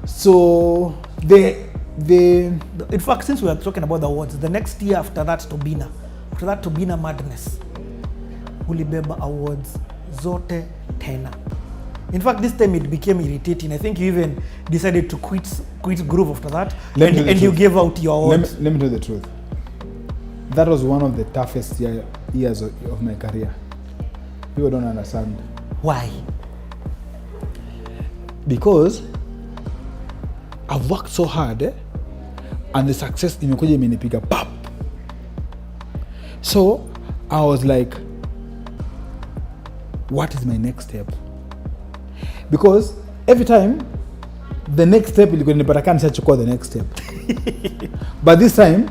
So in fact, since we are talking about the awards, the next year after that Tobina Madness, ulibeba awards zote tena. In fact, this time it became irritating. I think you even decided to quit Groove after that, and you gave out your awards. Let me tell you the truth. That was one of the toughest years of my career. People don't understand. Why? Because I've worked so hard, and the success imekuja imenipiga pap. So I was like, what is my next step? Because every time the next step ilikuwa nipata nishachukua the next step. But this time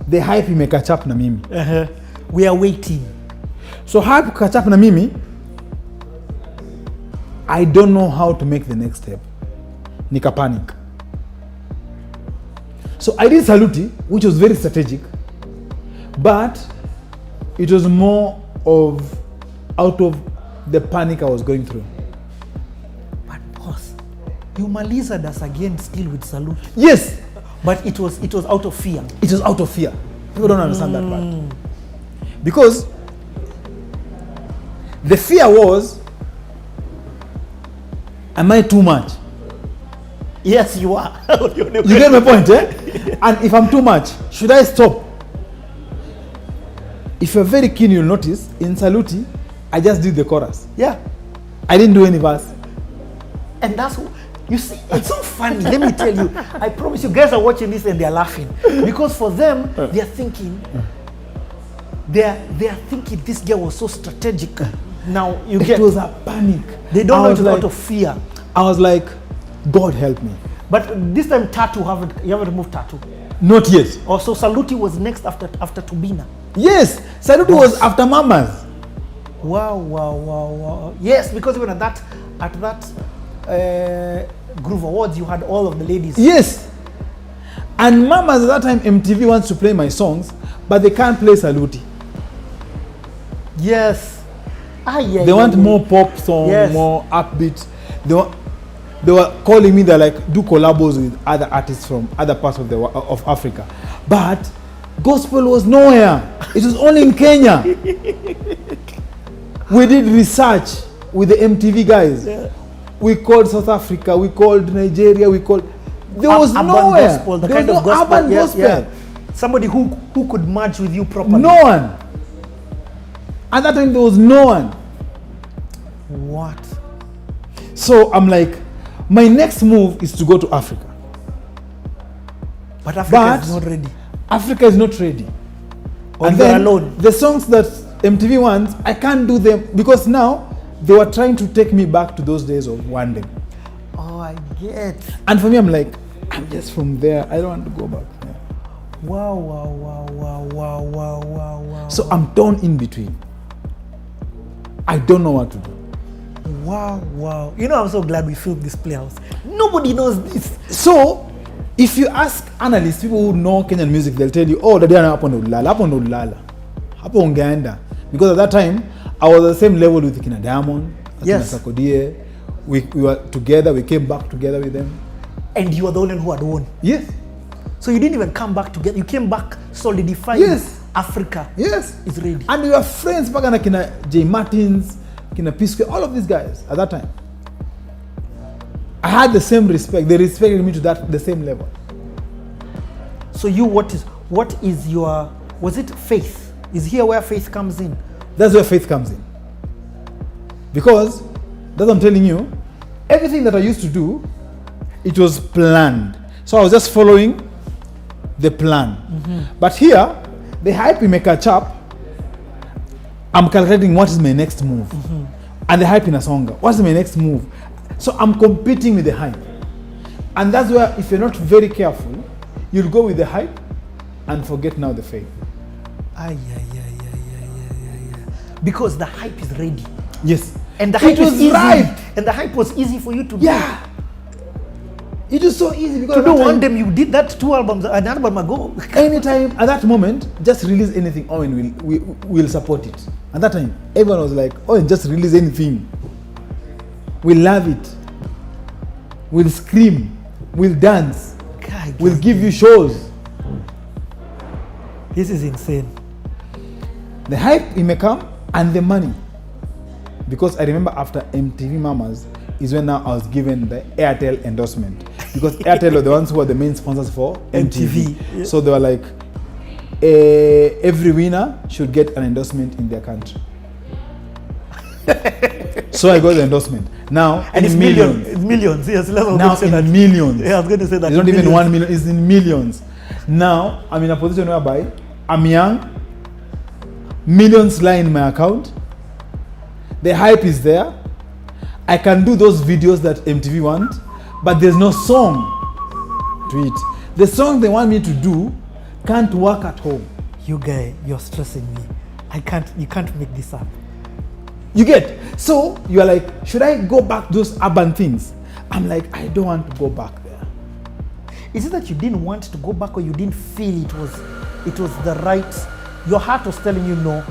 the hype ime catch up na mimi. We are waiting. So hype catch up na mimi, I don't know how to make the next step. Nika panic. So I did Saluti, which was very strategic, but it was more of out of the panic I was going through. But boss, you maliza us again still with Saluti. Yes, but it was out of fear. It was out of fear. People don't understand that part. Because the fear was, am I too much? Yes, you are. You get my point, eh? And if I'm too much, should I stop? If you're very keen, you'll notice in Saluti, I just did the chorus. Yeah. I didn't do any verse. And that's, you see, it's so funny. Let me tell you, I promise you guys are watching this and they're laughing. Because for them, they're thinking, they're thinking this girl was so strategic. Now you get. It was a panic. They don't know it was out of fear. I was like, God help me. But this time you haven't removed tattoo. Not yet. Also, Saluti was next after Tobina. Yes, Saluti was after Mamas. Wow. Yes, because even at that Groove Awards, you had all of the ladies. Yes. And Mamas at that time, MTV wants to play my songs, but they can't play Saluti. Yes. They want more pop song, yes. More upbeat. They were calling me, they're like, do collabos with other artists from other parts of Africa. But gospel was nowhere. It was only in Kenya. We did research with the MTV guys. Yeah. We called South Africa, we called Nigeria, there was nowhere. Gospel, the kind of gospel. Urban gospel. Yeah. Somebody who could merge with you properly. No one. At that time, there was no one. What? So I'm like, my next move is to go to Africa. But Africa is not ready. Africa is not ready. Or and then alone. The songs that MTV wants, I can't do them because now they were trying to take me back to those days of one day. Oh, I get. And for me, I'm like, I'm just from there. I don't want to go back there. Wow. So I'm torn in between. I don't know what to do. Wow. You know, I'm so glad we filmed this Playhouse. Nobody knows this. So, if you ask analysts, people who know Kenyan music, they'll tell you, oh, Daddy Owen hapo ndo ulala. Hapo ungeenda. Because at that time, I was at the same level with Kina Diamond, yes. Kina Sakodie. We were together, we came back together with them. And you were the only one who had won. Yes. So you didn't even come back together. You came back solidified. Yes. Africa. Yes. Is ready. And we were friends back na Kina J. Martins, Kina Pisque, all of these guys at that time. I had the same respect. They respected me to the same level. So you, what is your, was it faith? Is here where faith comes in? That's where faith comes in. Because, that's what I'm telling you, everything that I used to do, it was planned. So I was just following the plan. Mm-hmm. But here, the hype may catch up. I'm calculating what is my next move. Mm-hmm. And the hype in a song, what's my next move? So I'm competing with the hype. And that's where, if you're not very careful, you'll go with the hype and forget now the faith. Because the hype is ready. Yes. And the hype is easy. Right. And the hype was easy for you to do. Yeah. It was so easy because to do one day you did that 2 albums, an album ago. Anytime at that moment, just release anything. Owen will support it. At that time, everyone was like, Owen, just release anything. We love it. We'll scream. will dance, God, will give you shows. This is insane. The hype may come and the money. Because I remember after MTV Mamas is when now I was given the Airtel endorsement. Because Airtel were the ones who were the main sponsors for MTV. Yeah. So they were like, every winner should get an endorsement in their country. So I got the endorsement. Now, And it's in millions. It's millions. Yes, Now in millions. Yeah, I was going to say that. It's not even 1 million, it's in millions. Now, I'm in a position whereby I'm young, millions lie in my account, the hype is there, I can do those videos that MTV want, but there's no song to it. The song they want me to do can't work at home. You guy, you're stressing me. You can't make this up. You get? So you are like, should I go back to those urban things? I'm like, I don't want to go back there. Is it that you didn't want to go back, or you didn't feel it was the right? Your heart was telling you no.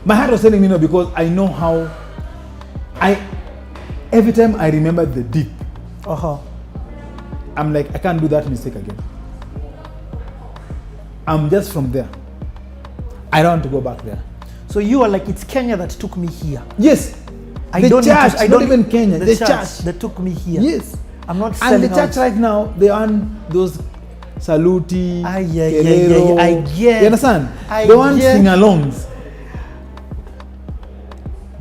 My heart was telling me no, because I know how every time I remember the deep, I'm like, I can't do that mistake again. I'm just from there. I don't want to go back there. So you are like, it's Kenya that took me here. Yes. I the don't church, need to, I not don't even Kenya. The church that took me here. Yes. I'm not And selling the church out. right now, they want those Saluti, Yeah. Kerero. I get. You understand? I They want get. sing-alongs.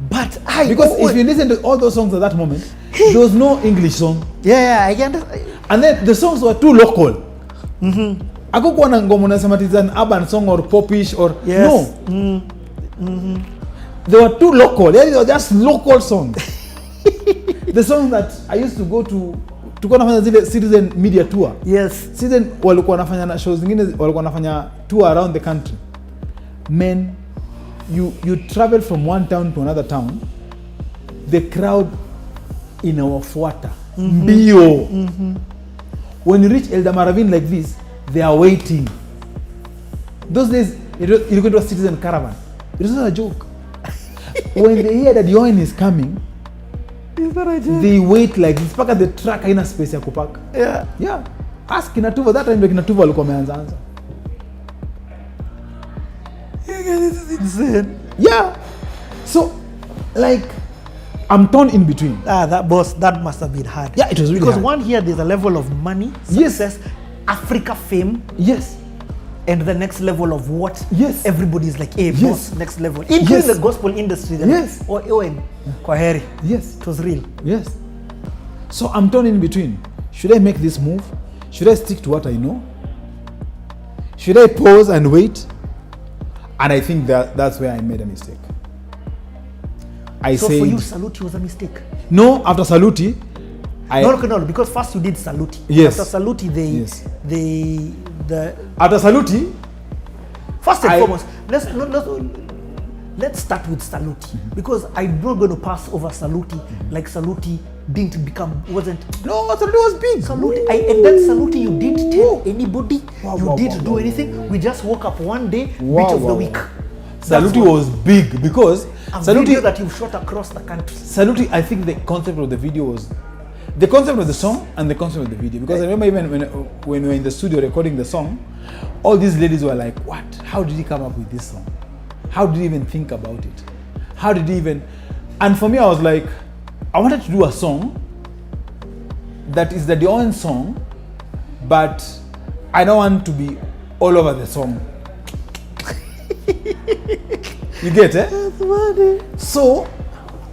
But Because if you listen to all those songs at that moment, there was no English song. I understand. And then the songs were too local. Hakukuwa na ngoma unasema it's an urban song or popish or Yes. no. They were too local. They were just local songs. The song that I used to go to nafanya zile Citizen Media Tour. Yes. Citizen walikuwa nafanya na shows zingine, walikuwa nafanya tour around the country. Men, you travel from one town to another town, the crowd inawafuata mbio. When you reach Eldamaravine like this, they are waiting. Those days, you go to a Citizen Caravan. It was not a joke. When they hear that Owen is coming, they wait like this. Paka the truck haina space ya kupaka. Yeah. Ask Kinatuva. That time Kinatuva walikuwa wameanza. This is insane. Yeah. So, like, I'm torn in between. That must have been hard. Yeah, it was really because hard. one here, there's a level of money, Yes. success, Africa fame, Yes. and the next level of what? Yes. Everybody's like, hey, Yes. boss, next level. Including Yes. the gospel industry. Yes. Or Owen, Kwaheri. Yes. It was real. Yes. So I'm torn in between. Should I make this move? Should I stick to what I know? Should I pause and wait? And I think that's where I made a mistake. So for you, Saluti was a mistake? No, after Saluti, No, because first you did Saluti. Yes. After Saluti, after Saluti, first and foremost, let's start with Saluti, because I'm not going to pass over Saluti like Saluti wasn't. No, Saluti was big. Saluti, and then Saluti, you didn't tell anybody, Wow, didn't do anything. We just woke up one day, Wow, beat of the wow. week. Saluti was big because A Saluti video that you shot across the country. Saluti, I think the concept of the video was the concept of the song and the concept of the video. Because I remember even when we were in the studio recording the song, all these ladies were like, "What? How did he come up with this song? How did he even think about it? How did he even?" And for me, I was like, I wanted to do a song that is the Owen song, but I don't want to be all over the song. You get it? That's funny. So,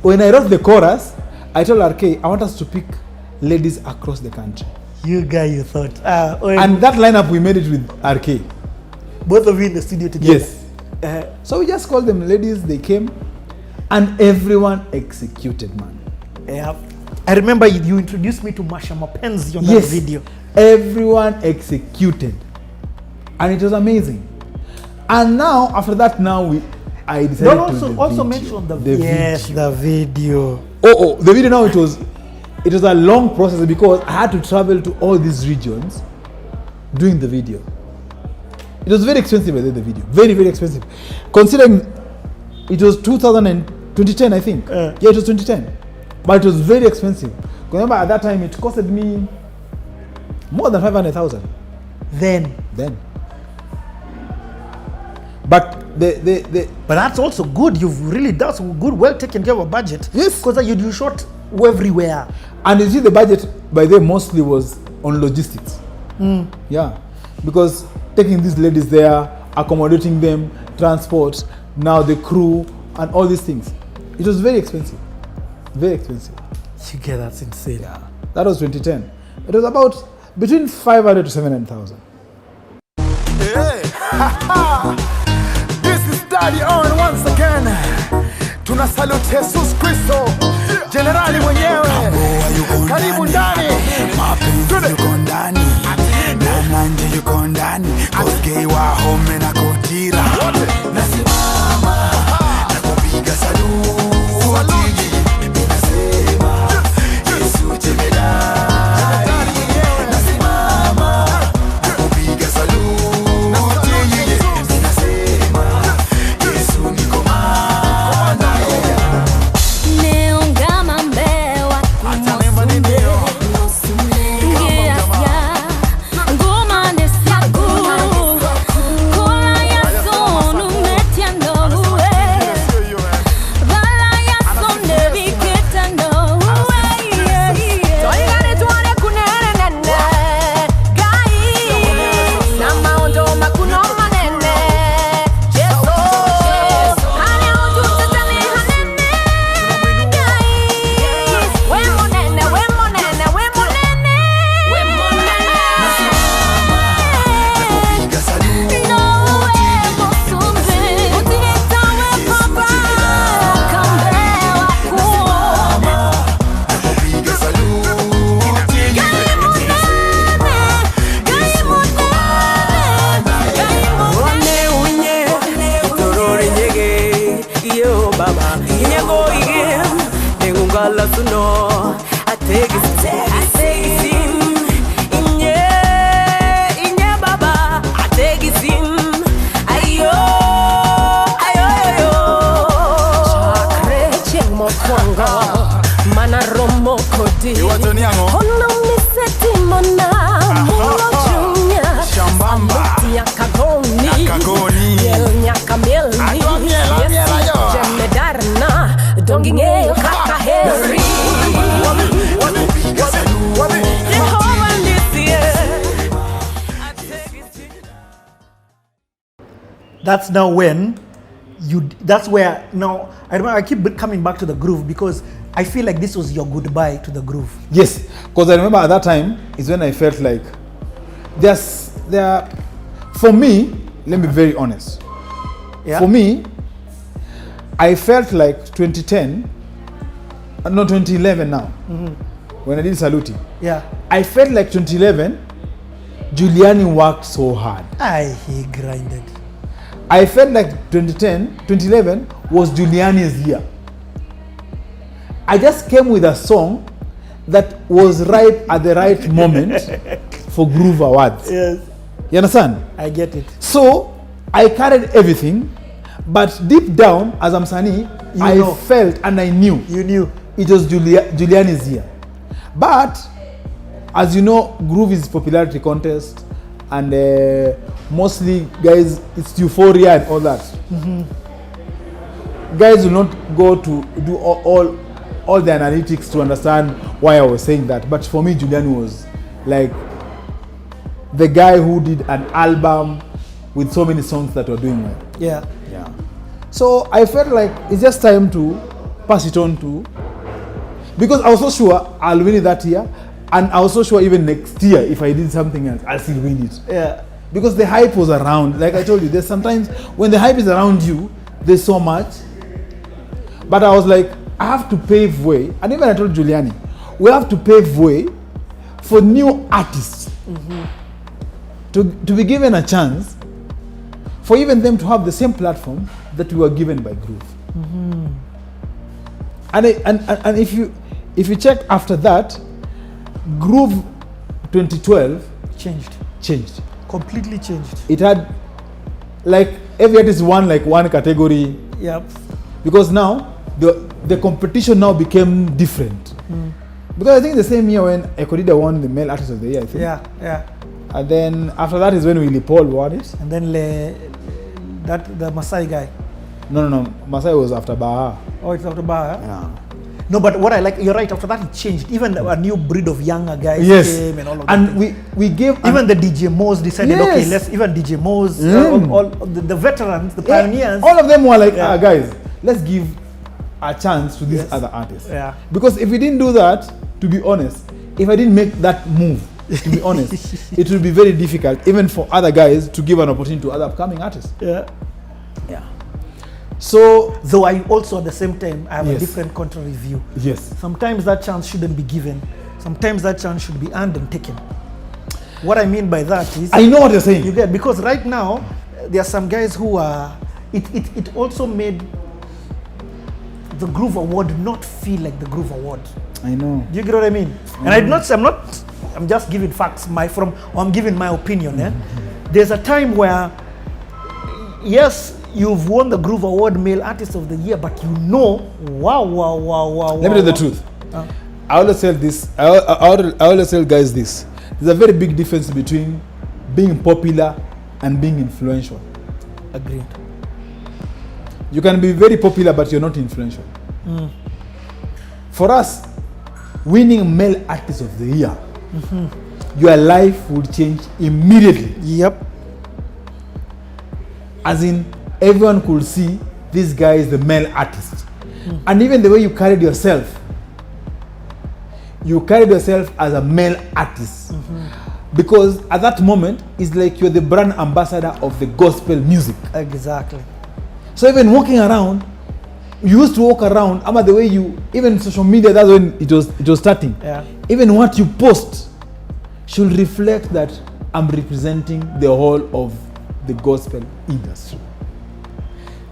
when I wrote the chorus, I told RK, I want us to pick ladies across the country. You thought. And that lineup, we made it with RK. Both of you in the studio together. Yes. So we just called them ladies, they came, and everyone executed, man. Yeah. I remember you introduced me to Masha Mapenzi on that video. Everyone executed. And it was amazing. And now, after that, I decided to also mention the video. The video now, it was a long process because I had to travel to all these regions doing the video. It was very expensive, the video. Very, very expensive. Considering it was 2010, I think. Yeah, it was 2010. But it was very expensive. Remember, at that time, it costed me More than 500,000. Then. But But that's also good. That's good, well taken care of a budget. Yes. Because you shot everywhere. And you see the budget by them mostly was on logistics. Yeah. Because taking these ladies there, accommodating them, transport, now the crew, and all these things. It was very expensive. Very expensive. You get that's insane. Yeah. That was 2010. It was about between 500 to 700,000. Hey. This is Daddy Owen once again. Tuna salute Jesus Kristo, Generali mwenyewe. Karibu ndani. Mapenzi yuko ndani, na nanje yuko ndani, koske wa home na kutira. Nasimama, na kupiga saluti, ninasema, Yesu jemedari. Nasimama, na kupiga saluti, ninasema, Yesu ni komanda. Neongama mbewa kumosume Ngiasya Nguma nesyagu Kula ya sonu metia ndowe Bala ya sonde biketa ndowe Toigane tuwane kunene nene Gai Nama ondo makuno manene Jeso Hane ondo tatane hanene That's now when that's where now I remember I keep coming back to the groove because I feel like this was your goodbye to the groove. Yes, because I remember at that time is when I felt like for me, let me be very honest. Yeah. For me, I felt like 2010, no 2011 now, when I did Saluti. Yeah. I felt like 2011, Juliani worked so hard. He grinded. I felt like 2011 was Juliani's year. I just came with a song that was ripe at the right moment for Groove Awards. Yes. You understand? I get it. So I carried everything, but deep down, as I'm Sani, I felt and I knew. You knew. It was Juliani's year. But, as you know, Groove is popularity contest, and mostly, guys, it's euphoria and all that. Guys will not go to do all the analytics to understand why I was saying that. But for me, Juliani was like the guy who did an album with so many songs that were doing well. Yeah. Yeah. So I felt like it's just time to pass it on to, because I was so sure I'll win it that year, and I was so sure even next year if I did something else, I'll still win it. Yeah. Because the hype was around. Like I told you, there's sometimes when the hype is around you, there's so much. But I was like, I have to pave way, and even I told Juliani, we have to pave way for new artists to be given a chance, for even them to have the same platform that we were given by Groove. And if you check after that, Groove 2012 changed. Completely changed. It had like every artist won like one category. Yep. Because now the competition now became different. Because I think the same year when Ekodida won the Male Artist of the Year, I think. Yeah. And then after that is when Willie Paul won it. And then the Masai guy. No. Masai was after Baha. Oh, it's after Baha. Yeah. No, but what I like, you're right. After that, it changed. Even a new breed of younger guys came and all of that. And we gave even the DJ Mo's decided, okay, let's even DJ Mo's, all the veterans, the pioneers. All of them were like, guys, let's give a chance to these other artists. Yeah. Because if we didn't do that, to be honest, if I didn't make that move, to be honest, it would be very difficult even for other guys to give an opportunity to other upcoming artists. Yeah. So, though I also at the same time I have a Yes. different contrary view. yes. Sometimes that chance shouldn't be given. Sometimes that chance should be earned and taken. What I mean by that is I know what you're saying. you get, because right now there are some guys who are it also made the Groove Award not feel like the Groove Award. I know. Do you get what I mean? And I'm just giving facts I'm giving my opinion. There's a time where yes, you've won the Groove Award Male Artist of the Year, but wow. Let me tell you the truth. I always tell this. I always tell guys this. There's a very big difference between being popular and being influential. Agreed. You can be very popular, but you're not influential. For us, winning Male Artist of the Year, your life would change immediately. Yep. As in, everyone could see this guy is the male artist. And even the way you carried yourself as a male artist. Because at that moment, it's like you're the brand ambassador of the gospel music. Exactly. So even walking around, you used to walk around, about the way even social media, that's when it was starting. Yeah. Even what you post should reflect that I'm representing the whole of the gospel industry.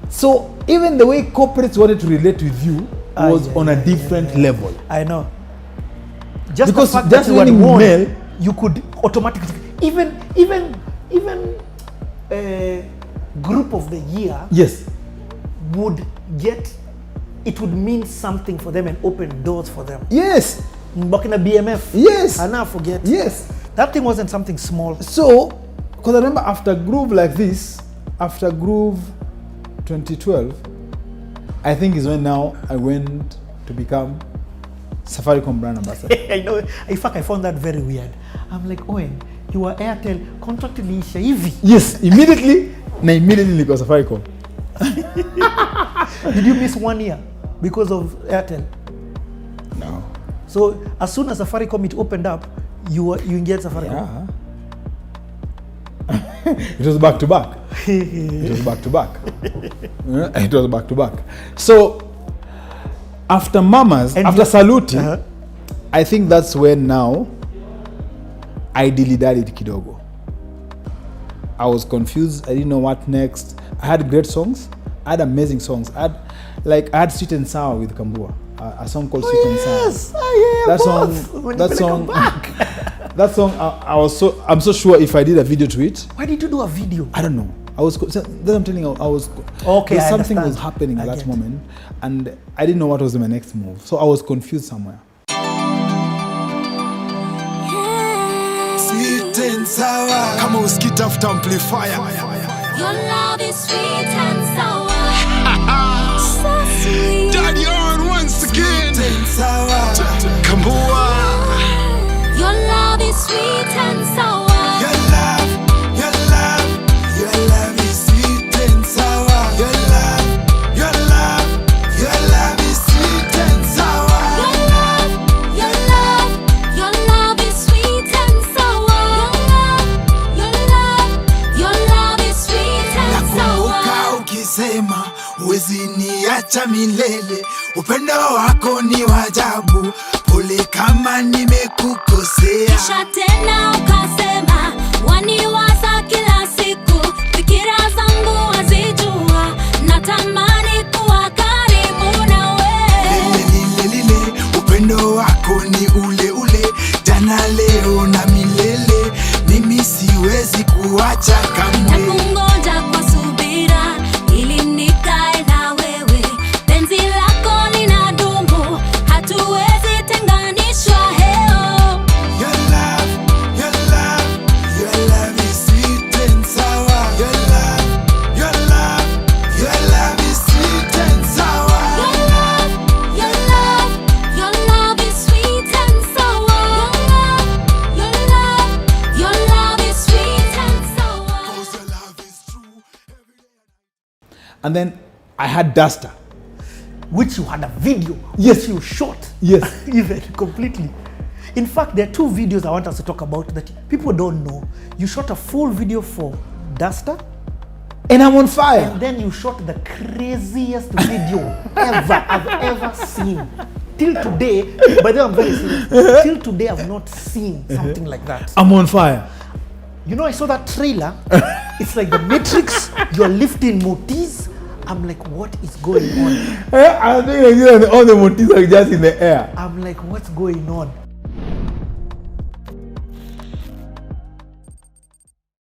So even the way corporates wanted to relate with you was on a different level. I know. Just Because the fact just that you had winning won, male, you could automatically even Group of the Year yes, would mean something for them and open doors for them. yes, Mbakina BMF. yes, I now forget. yes. That thing wasn't something small. So, because I remember after Groove like this, after Groove 2012, I think is when now I went to become Safaricom brand ambassador. I know. In fact, I found that very weird. I'm like, Owen, you are Airtel, contract iliisha hivi. Yes, immediately niko Safaricom. Did you miss 1 year because of Airtel? No. So as soon as Safaricom it opened up, you engaged Safaricom. Yeah. It was back to back. It was back to back. It was back to back. So after Mamas, And after Saluti, Uh-huh. I think that's when now I dilly-dallied kidogo. I was confused. I didn't know what next. I had great songs. I had amazing songs. I had Sweet and Sour with Kambua, a song called Sweet and Sour. Yes, That song, I'm so sure if I did a video to it, Why did you do a video? I don't know. I'm telling you, Okay, I something understand. was happening I at that get. moment, and I didn't know what was my next move. So I was confused somewhere. Sweet and sour. Kama usikitafuta amplifier. Your love is sweet and sour. So sweet. Daddy Owen once again. Sweet and sour. Kambua. Your love is sweet and sour. Your love is sweet and sour. Your love is sweet and sour. Your love is sweet and sour. Your love is sweet and Nakumbuka sour. ukisema huwezi niacha milele, upendo wako ni wa ajabu, pole kama nimekukosea. Kisha tena ukasema waniwaza kila siku, fikira zangu wazijua, natamani kuwa karibu nawe. Lile, upendo wako ni ule ule, jana leo na milele, mimi siwezi kuacha kamwe. Nakungoja kwa subira ili nikae na wewe, penzi lako linadumu, hatuwezi tenganishwa. And then I had Duster. Which you had a video, Yes. which you shot. Yes. Even completely. In fact, there are 2 videos I want us to talk about that people don't know. You shot a full video for Duster, And I'm on fire. and then you shot the craziest video ever I've ever seen. Till today, by the way, I'm very serious. Till today, I've not seen something like that. I'm on fire. You know, I saw that trailer. It's like the Matrix. You're lifting motis. I'm like, what is going on? I think all the motifs are just in the air. I'm like, what's going on?